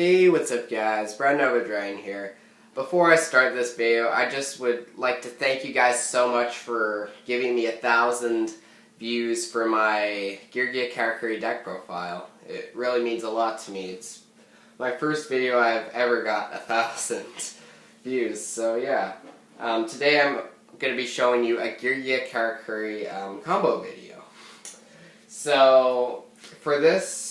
Hey, what's up guys? Brendan Overdrain here. Before I start this video, I just would like to thank you guys so much for giving me 1,000 views for my Geargia Karakuri deck profile. It really means a lot to me. It's my first video I've ever got 1,000 views, so yeah. Today I'm going to be showing you a Geargia Karakuri combo video. So, for this,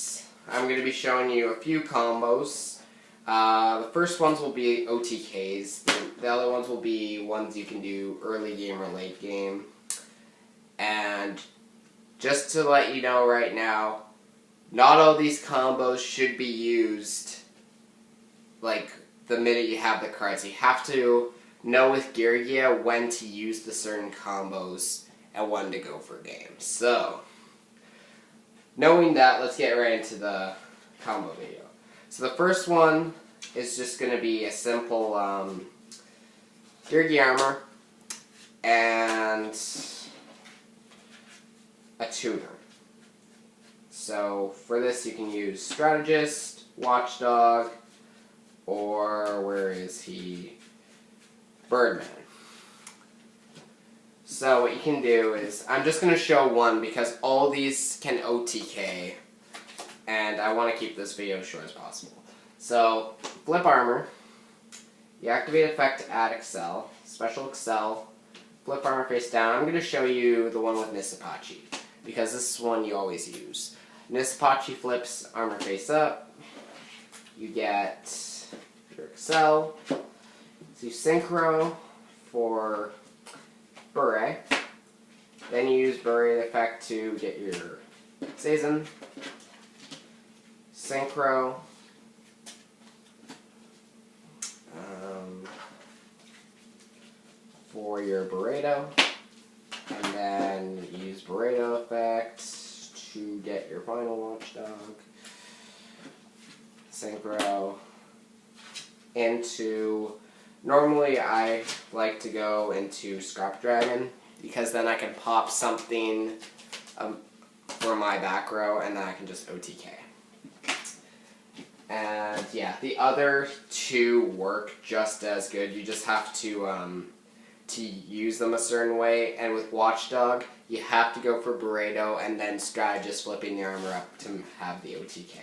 I'm going to be showing you a few combos. The first ones will be OTKs. The other ones will be ones you can do early game or late game. And just to let you know right now, not all these combos should be used like the minute you have the cards. You have to know with Geargia when to use the certain combos and when to go for games. So, knowing that, let's get right into the combo video. So the first one is just going to be a simple Geargia armor and a tuner. So for this you can use Strategist, Watchdog, or where is he? Birdman. So what you can do is, I'm just going to show one because all these can OTK, and I want to keep this video as short as possible. So, flip armor, you activate effect to add Excel, special Excel, flip armor face down. I'm going to show you the one with Nisapachi, because this is one you always use. Nisapachi flips armor face up, you get your Excel, so you synchro for Beret, then you use Beret effect to get your Season, synchro, for your Burrito, and then use Burrito effect to get your final Watchdog, synchro into, normally I like to go into Scrap Dragon, because then I can pop something for my back row, and then I can just OTK. And yeah, the other two work just as good. You just have to use them a certain way. And with Watchdog, you have to go for Burrito and then Strategist flipping the armor up to have the OTK.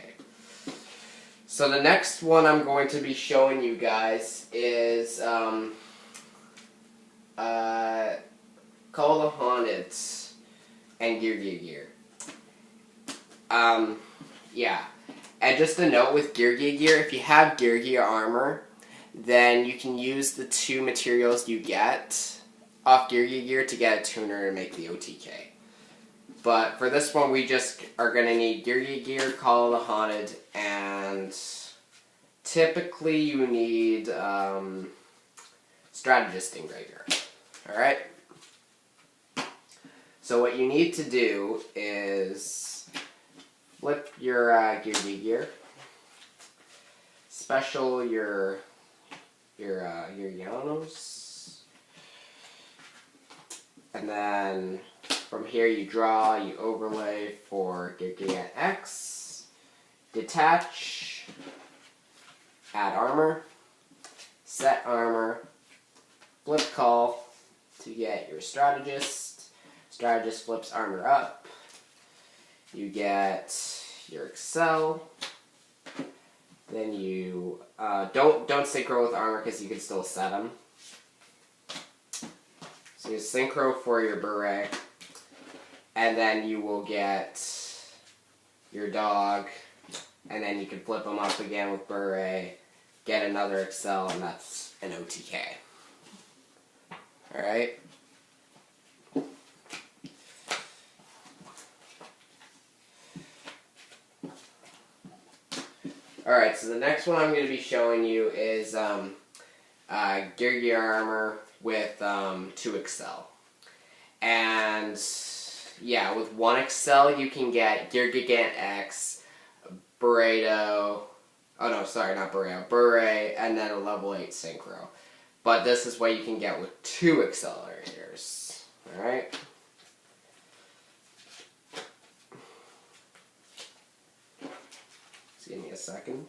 So the next one I'm going to be showing you guys is Call the Haunted and Gear. Yeah. And just a note with Geargia gear, if you have Geargia armor, then you can use the two materials you get off Geargia gear to get a tuner and make the OTK. But for this one, we just are going to need Geargia gear, Call of the Haunted, and typically you need Strategist in Graveyard. Alright? So what you need to do is flip your Geargia gear, special your Yanos, and then from here you draw, you overlay for Geargia X, detach, add armor, set armor, flip call to get your Strategist. Strategist flips armor up. You get your Excel, then you don't synchro with armor because you can still set them. So you synchro for your Beret, and then you will get your dog, and then you can flip them up again with Beret, get another Excel, and that's an OTK. Alright? Alright, so the next one I'm going to be showing you is Geargia armor with 2 Excel. And yeah, with 1 Excel you can get Geargia X, Burrito, oh no, sorry, not Burrito, Beret, and then a level 8 synchro. But this is what you can get with 2 accelerators. Alright? Give me a second.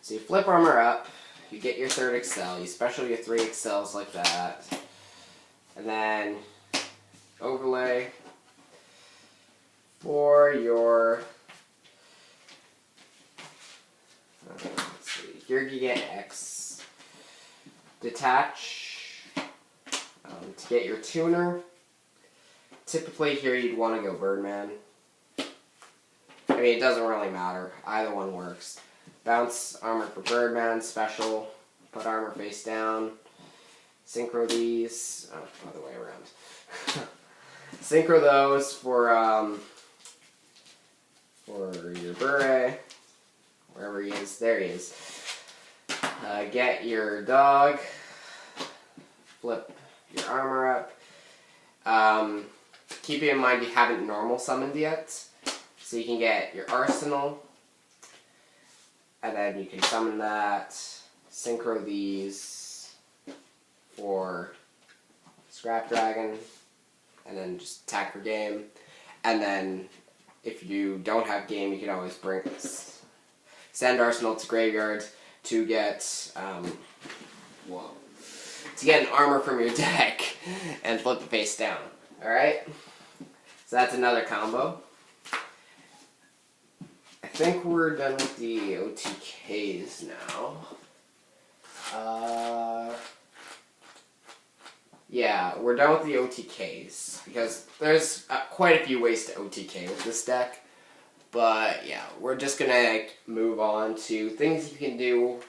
So you flip armor up, you get your 3rd excel, you special your 3 excels like that, and then overlay for your let's see, Geargia X. Detach to get your tuner. Typically here you'd want to go Birdman. I mean, it doesn't really matter. Either one works. Bounce armor for Birdman, special, put armor face down. Synchro these, other way around. Synchro those for your beret. Wherever he is, there he is. Get your dog, flip your armor up. Keep in mind you haven't normal summoned yet, so you can get your arsenal, and then you can summon that, synchro these for Scrap Dragon, and then just attack for game, and then if you don't have game, you can always send arsenal to graveyard to get an armor from your deck and flip it face down. Alright? So that's another combo. I think we're done with the OTKs now. Yeah, we're done with the OTKs because there's quite a few ways to OTK with this deck. But yeah, we're just gonna move on to things you can do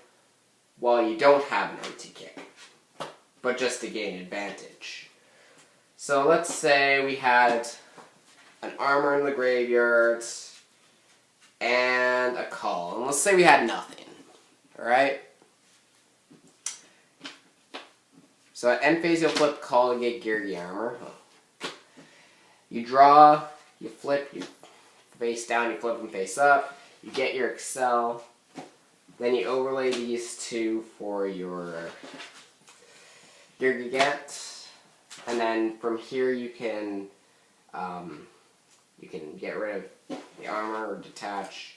while you don't have an OTK, but just to gain advantage. So let's say we had an armor in the graveyard and a call, and let's say we had nothing. Alright? So at end phase you'll flip call to get Geargia armor. You draw, you flip, you face down, you flip them face up, you get your Excel, then you overlay these two for your Geargia, and then from here you can get rid of the armor or detach,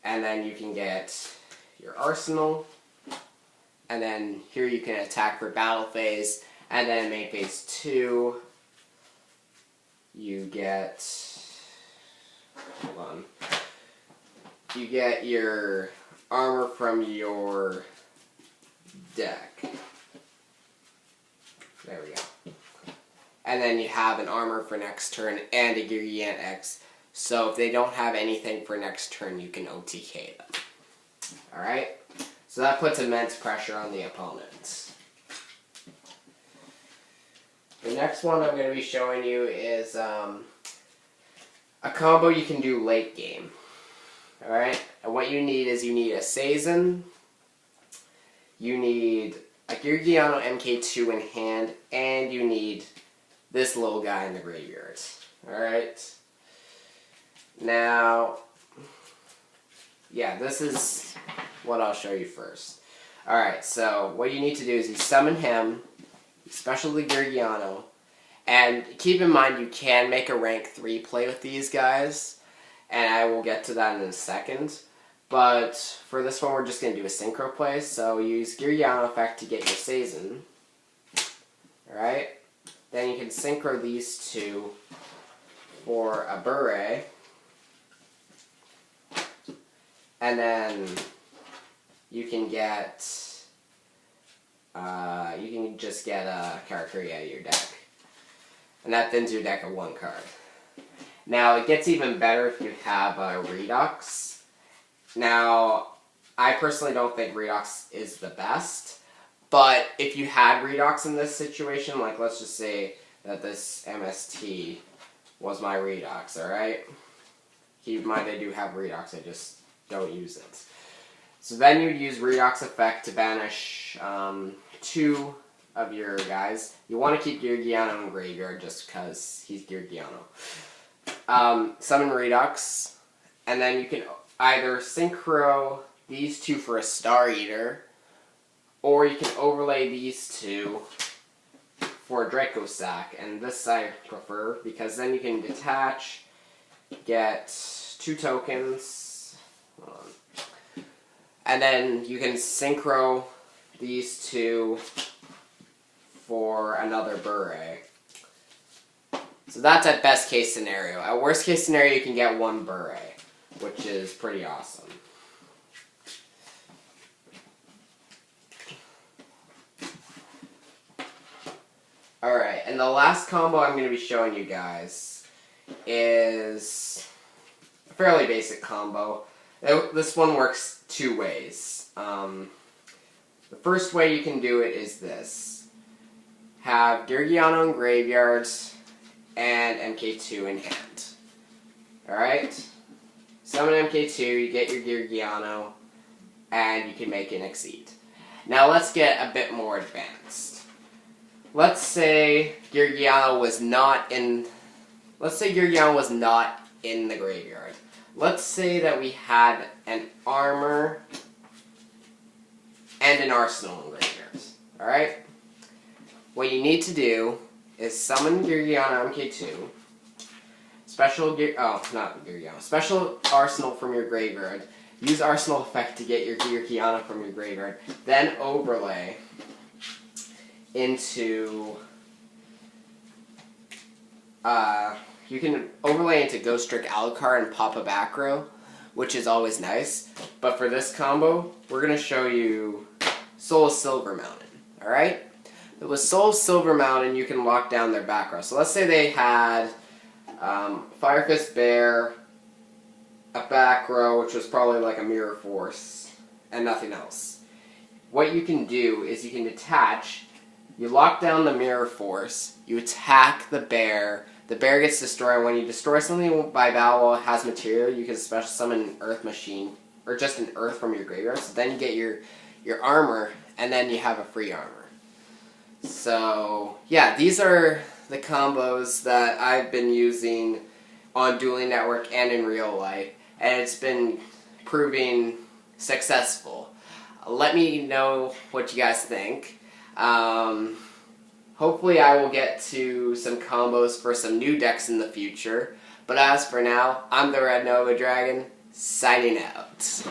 and then you can get your arsenal, and then here you can attack for battle phase, and then main phase 2 you get, hold on, you get your armor from your deck. There we go. And then you have an armor for next turn and a Geargia X. So if they don't have anything for next turn, you can OTK them. Alright? So that puts immense pressure on the opponent. The next one I'm going to be showing you is a combo you can do late game. Alright? And what you need is you need a Sazin, you need a Geargia MK2 in hand, and you need this little guy in the graveyard. Alright? Now, yeah, this is what I'll show you first. Alright, so what you need to do is you summon him, especially Geargia, and keep in mind you can make a rank 3 play with these guys, and I will get to that in a second. But for this one, we're just going to do a synchro play. So use Geargia effect to get your Sazin. Alright? Then you can synchro these two for a beret. And then you can get, you can just get a Karakuri out of your deck. And that thins your deck of 1 card. Now, it gets even better if you have a Redux. Now, I personally don't think Redox is the best, but if you had Redox in this situation, like let's just say that this MST was my Redox, alright? Keep in mind they do have Redox, I just don't use it. So then you'd use Redox effect to banish 2 of your guys. You want to keep Geargia in graveyard just because he's Geargia. Summon Redox, and then you can either synchro these 2 for a Star Eater, or you can overlay these 2 for a Draco Sack, and this I prefer because then you can detach, get 2 tokens, And then you can synchro these two for another beret. So that's at best case scenario. At worst case scenario, you can get one beret, which is pretty awesome. Alright, and the last combo I'm going to be showing you guys is a fairly basic combo. This one works two ways. The first way you can do it is this. Have Geargia in graveyards and MK2 in hand. Alright? Summon MK2, you get your Geargia, and you can make an Exceed. Now let's get a bit more advanced. Let's say Geargia was not in the graveyard. Let's say that we had an armor and an arsenal in graveyards. Alright? What you need to do is summon Geargia MK2, special arsenal from your graveyard, use arsenal effect to get your Geargia from your graveyard, then overlay into you can overlay into Ghost Trick Alucard and pop a back row, which is always nice. But for this combo, we're going to show you Soul of Silver Mountain. Alright? With Soul of Silver Mountain, you can lock down their back row. So let's say they had Fire Fist Bear, a back row, which was probably like a Mirror Force, and nothing else. What you can do is you can detach. You lock down the Mirror Force, you attack the bear gets destroyed. When you destroy something by battle while it has material, you can special summon an Earth Machine, or just an Earth from your graveyard, so then you get your armor, and then you have a free armor. So, yeah, these are the combos that I've been using on Dueling Network and in real life, and it's been proving successful. Let me know what you guys think. Hopefully I will get to some combos for some new decks in the future. But as for now, I'm the Red Nova Dragon, signing out.